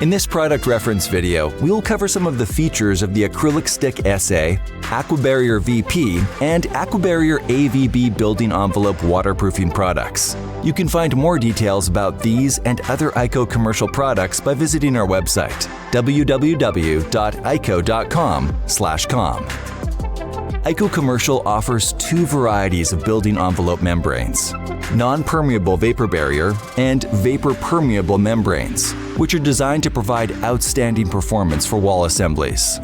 In this product reference video, we will cover some of the features of the AcrylicStick SA, AquaBarrier VP, and AquaBarrier AVB building envelope waterproofing products. You can find more details about these and other IKO Commercial products by visiting our website, www.iko.com/com. IKO Commercial offers two varieties of building envelope membranes, non-permeable vapor barrier and vapor-permeable membranes, which are designed to provide outstanding performance for wall assemblies.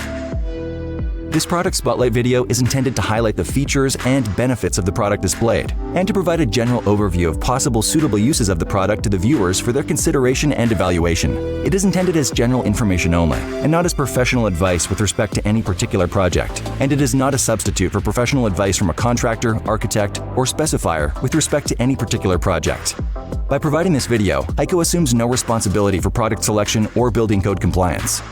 This product spotlight video is intended to highlight the features and benefits of the product displayed, and to provide a general overview of possible suitable uses of the product to the viewers for their consideration and evaluation. It is intended as general information only, and not as professional advice with respect to any particular project, and it is not a substitute for professional advice from a contractor, architect, or specifier with respect to any particular project. By providing this video, IKO assumes no responsibility for product selection or building code compliance.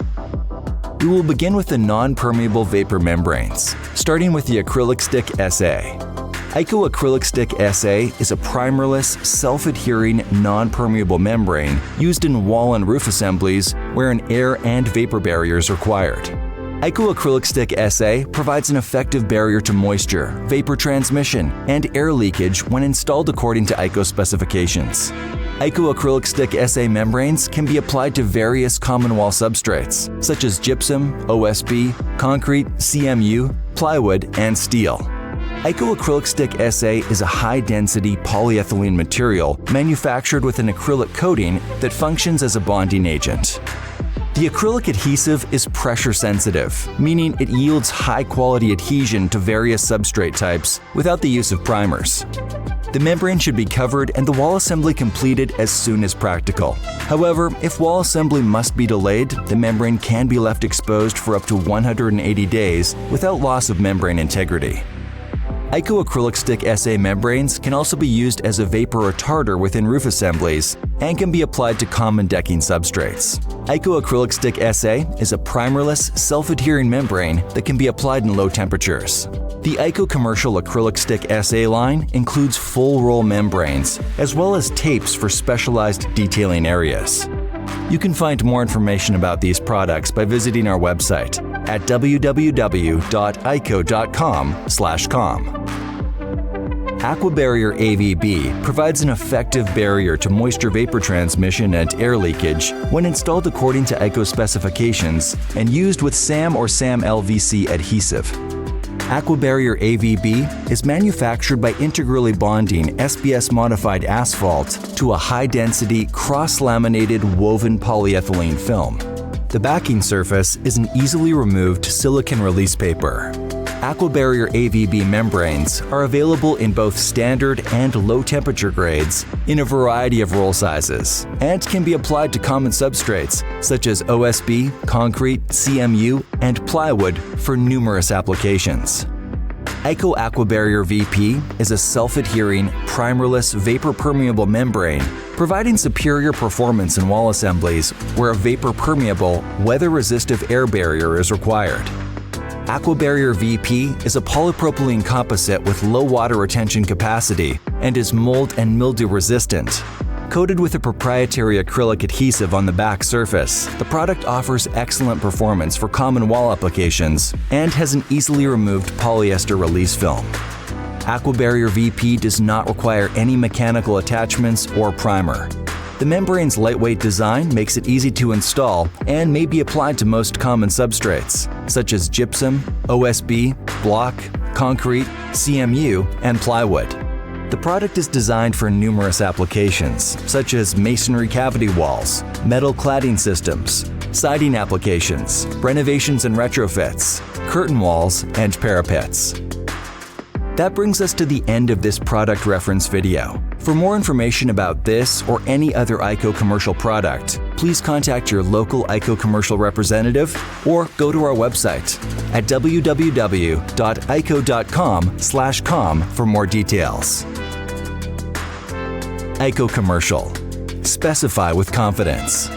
We will begin with the non-permeable vapor membranes, starting with the AcrylicStick SA. IKO AcrylicStick SA is a primerless, self-adhering, non-permeable membrane used in wall and roof assemblies where an air and vapor barrier is required. IKO AcrylicStick SA provides an effective barrier to moisture, vapor transmission, and air leakage when installed according to IKO specifications. IKO AcrylicStick SA membranes can be applied to various common wall substrates, such as gypsum, OSB, concrete, CMU, plywood, and steel. IKO AcrylicStick SA is a high-density polyethylene material manufactured with an acrylic coating that functions as a bonding agent. The acrylic adhesive is pressure sensitive, meaning it yields high-quality adhesion to various substrate types without the use of primers. The membrane should be covered and the wall assembly completed as soon as practical. However, if wall assembly must be delayed, the membrane can be left exposed for up to 180 days without loss of membrane integrity. IKO AcrylicStick SA membranes can also be used as a vapor retarder within roof assemblies and can be applied to common decking substrates. IKO AcrylicStick SA is a primerless, self-adhering membrane that can be applied in low temperatures. The IKO Commercial AcrylicStick SA line includes full roll membranes, as well as tapes for specialized detailing areas. You can find more information about these products by visiting our website at www.iko.com/com. AquaBarrier AVB provides an effective barrier to moisture vapor transmission and air leakage when installed according to IKO specifications and used with SAM or SAM LVC adhesive. AquaBarrier AVB is manufactured by integrally bonding SBS-modified asphalt to a high-density, cross-laminated woven polyethylene film. The backing surface is an easily removed silicone release paper. AquaBarrier AVB membranes are available in both standard and low-temperature grades in a variety of roll sizes and can be applied to common substrates such as OSB, concrete, CMU, and plywood for numerous applications. IKO AquaBarrier VP is a self-adhering, primerless, vapor-permeable membrane providing superior performance in wall assemblies where a vapor-permeable, weather-resistive air barrier is required. AquaBarrier VP is a polypropylene composite with low water retention capacity and is mold and mildew resistant. Coated with a proprietary acrylic adhesive on the back surface, the product offers excellent performance for common wall applications and has an easily removed polyester release film. AquaBarrier VP does not require any mechanical attachments or primer. The membrane's lightweight design makes it easy to install and may be applied to most common substrates, such as gypsum, OSB, block, concrete, CMU, and plywood. The product is designed for numerous applications, such as masonry cavity walls, metal cladding systems, siding applications, renovations and retrofits, curtain walls, and parapets. That brings us to the end of this product reference video. For more information about this or any other IKO Commercial product, please contact your local IKO Commercial representative or go to our website at www.iko.com/com for more details. IKO Commercial. Specify with confidence.